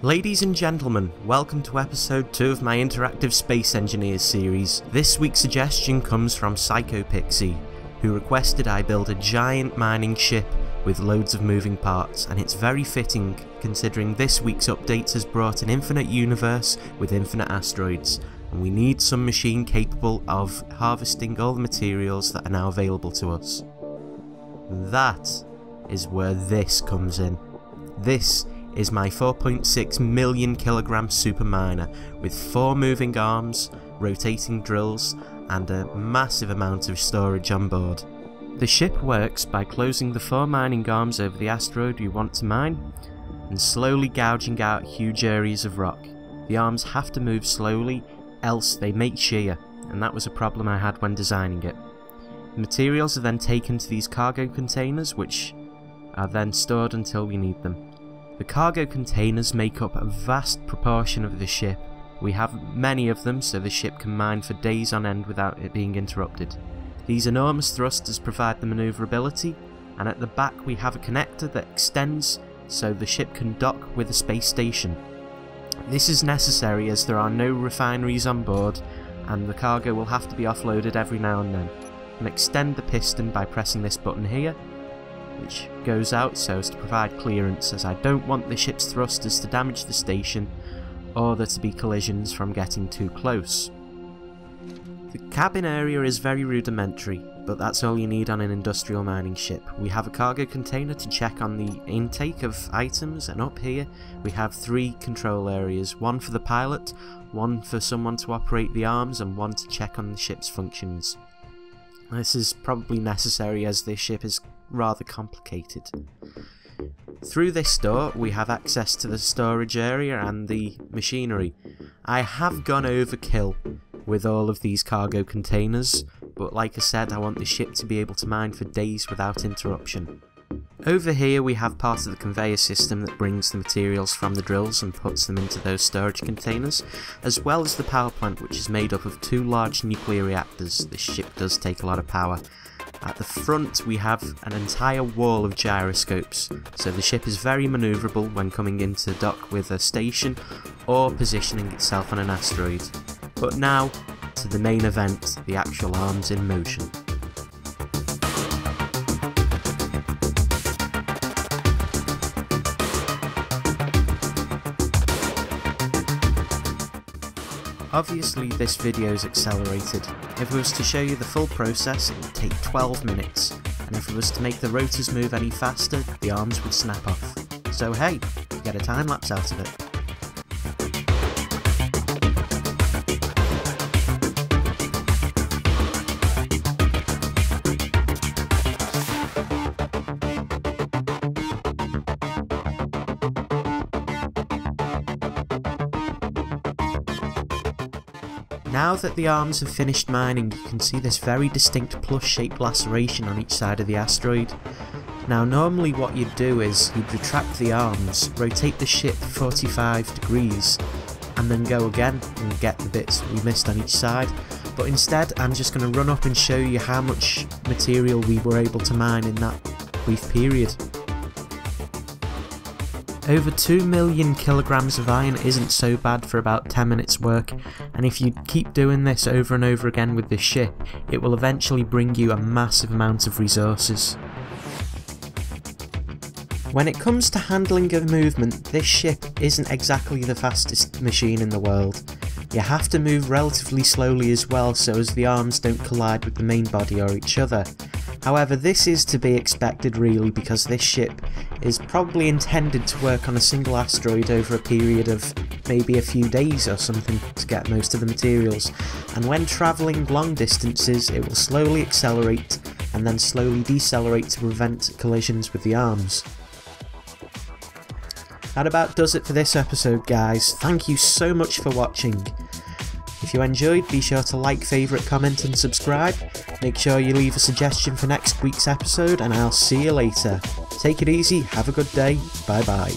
Ladies and gentlemen, welcome to episode 2 of my Interactive Space Engineers series. This week's suggestion comes from Pixie, who requested I build a giant mining ship with loads of moving parts, and it's very fitting considering this week's update has brought an infinite universe with infinite asteroids, and we need some machine capable of harvesting all the materials that are now available to us. That is where this comes in. This is my 4.6 million kilogram super miner with 4 moving arms, rotating drills and a massive amount of storage on board. The ship works by closing the 4 mining arms over the asteroid you want to mine and slowly gouging out huge areas of rock. The arms have to move slowly, else they make shear, and that was a problem I had when designing it. The materials are then taken to these cargo containers, which are then stored until we need them. The cargo containers make up a vast proportion of the ship. We have many of them, so the ship can mine for days on end without it being interrupted. These enormous thrusters provide the manoeuvrability, and at the back we have a connector that extends so the ship can dock with a space station. This is necessary as there are no refineries on board, and the cargo will have to be offloaded every now and then. You can extend the piston by pressing this button here, which goes out so as to provide clearance, as I don't want the ship's thrusters to damage the station or there to be collisions from getting too close. The cabin area is very rudimentary, but that's all you need on an industrial mining ship. We have a cargo container to check on the intake of items, and up here we have 3 control areas, one for the pilot, one for someone to operate the arms, and one to check on the ship's functions. This is probably necessary as this ship is rather complicated. Through this door we have access to the storage area and the machinery. I have gone overkill with all of these cargo containers, but like I said, I want the ship to be able to mine for days without interruption. Over here we have part of the conveyor system that brings the materials from the drills and puts them into those storage containers, as well as the power plant, which is made up of 2 large nuclear reactors. This ship does take a lot of power. At the front we have an entire wall of gyroscopes, so the ship is very manoeuvrable when coming into dock with a station or positioning itself on an asteroid. But now to the main event, the actual arms in motion. Obviously this video is accelerated. If it was to show you the full process, it would take 12 minutes, and if it was to make the rotors move any faster, the arms would snap off. So hey, get a time lapse out of it. Now that the arms have finished mining, you can see this very distinct plus-shaped laceration on each side of the asteroid. Now normally what you'd do is you'd retract the arms, rotate the ship 45 degrees, and then go again and get the bits we missed on each side. But instead I'm just going to run up and show you how much material we were able to mine in that brief period. Over 2 million kilograms of iron isn't so bad for about 10 minutes work, and if you keep doing this over and over again with this ship, it will eventually bring you a massive amount of resources. When it comes to handling of movement, this ship isn't exactly the fastest machine in the world. You have to move relatively slowly as well so as the arms don't collide with the main body or each other. However, this is to be expected really, because this ship is probably intended to work on a single asteroid over a period of maybe a few days or something to get most of the materials, and when travelling long distances it will slowly accelerate and then slowly decelerate to prevent collisions with the arms. That about does it for this episode, guys. Thank you so much for watching. If you enjoyed, be sure to like, favourite, comment and subscribe. Make sure you leave a suggestion for next week's episode, and I'll see you later. Take it easy, have a good day, bye bye.